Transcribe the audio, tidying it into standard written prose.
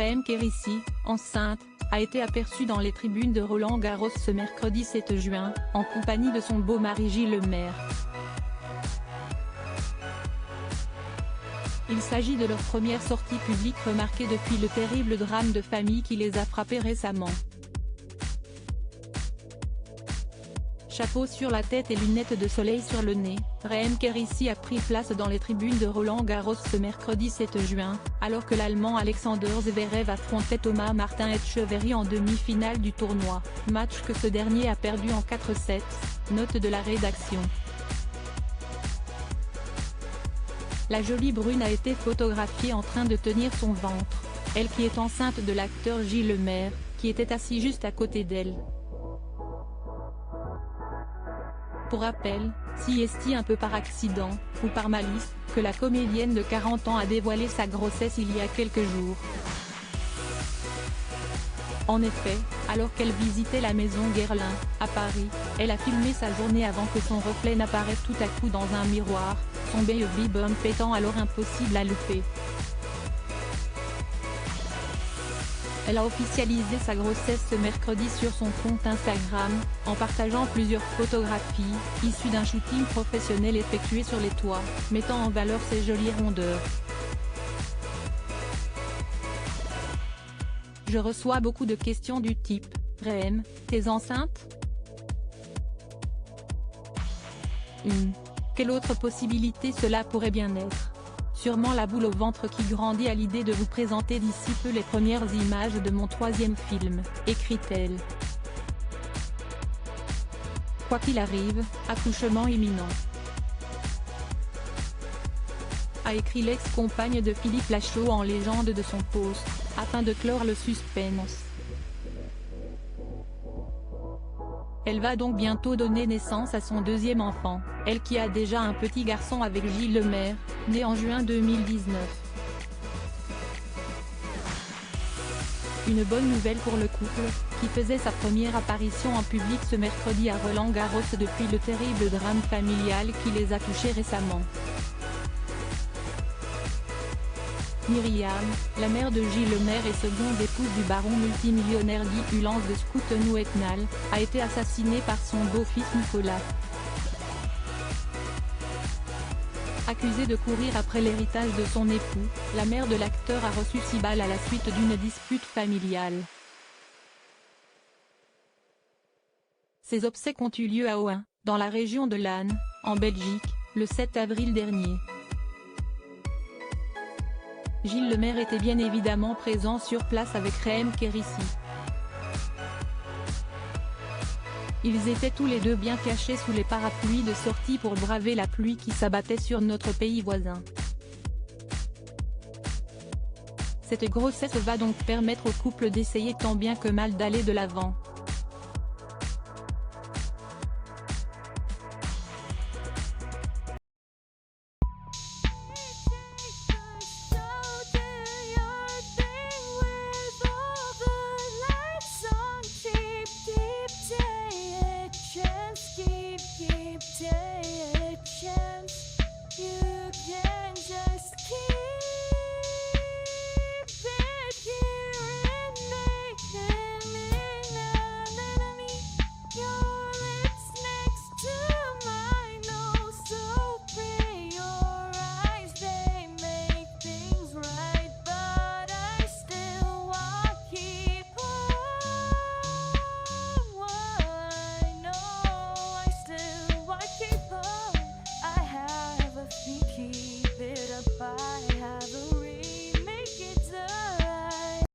Rahem Kérissi, enceinte, a été aperçue dans les tribunes de Roland-Garros ce mercredi 7 juin, en compagnie de son beau mari Gilles Lemaire. Il s'agit de leur première sortie publique remarquée depuis le terrible drame de famille qui les a frappés récemment. Chapeau sur la tête et lunettes de soleil sur le nez, Rahem Kérissi a pris place dans les tribunes de Roland-Garros ce mercredi 7 juin, alors que l'Allemand Alexander Zverev affrontait Thomas Martin Etcheverry en demi-finale du tournoi, match que ce dernier a perdu en 4-7, note de la rédaction. La jolie brune a été photographiée en train de tenir son ventre, elle qui est enceinte de l'acteur Gilles Lemaire, qui était assis juste à côté d'elle. Pour rappel, si est-il un peu par accident, ou par malice, que la comédienne de 40 ans a dévoilé sa grossesse il y a quelques jours. En effet, alors qu'elle visitait la maison Guerlain, à Paris, elle a filmé sa journée avant que son reflet n'apparaisse tout à coup dans un miroir, son baby bump étant alors impossible à louper. Elle a officialisé sa grossesse ce mercredi sur son compte Instagram, en partageant plusieurs photographies, issues d'un shooting professionnel effectué sur les toits, mettant en valeur ses jolies rondeurs. Je reçois beaucoup de questions du type « Rahem, t'es enceinte ? Quelle autre possibilité cela pourrait bien être ? Sûrement la boule au ventre qui grandit à l'idée de vous présenter d'ici peu les premières images de mon 3e film, écrit-elle. Quoi qu'il arrive, accouchement imminent, a écrit l'ex-compagne de Philippe Lachaud en légende de son post, afin de clore le suspense. Elle va donc bientôt donner naissance à son 2e enfant, elle qui a déjà un petit garçon avec Gilles Lemaire, né en juin 2019. Une bonne nouvelle pour le couple, qui faisait sa première apparition en public ce mercredi à Roland-Garros depuis le terrible drame familial qui les a touchés récemment. Myriam, la mère de Gilles Lemaire et seconde épouse du baron multimillionnaire Guy Hulance de Scouten-Ouetnal, a été assassinée par son beau-fils Nicolas. Accusée de courir après l'héritage de son époux, la mère de l'acteur a reçu 6 balles à la suite d'une dispute familiale. Ses obsèques ont eu lieu à Ohain, dans la région de Lannes, en Belgique, le 7 avril dernier. Gilles Lemaire était bien évidemment présent sur place avec Rahem Kérissi. Ils étaient tous les deux bien cachés sous les parapluies de sortie pour braver la pluie qui s'abattait sur notre pays voisin. Cette grossesse va donc permettre au couple d'essayer tant bien que mal d'aller de l'avant.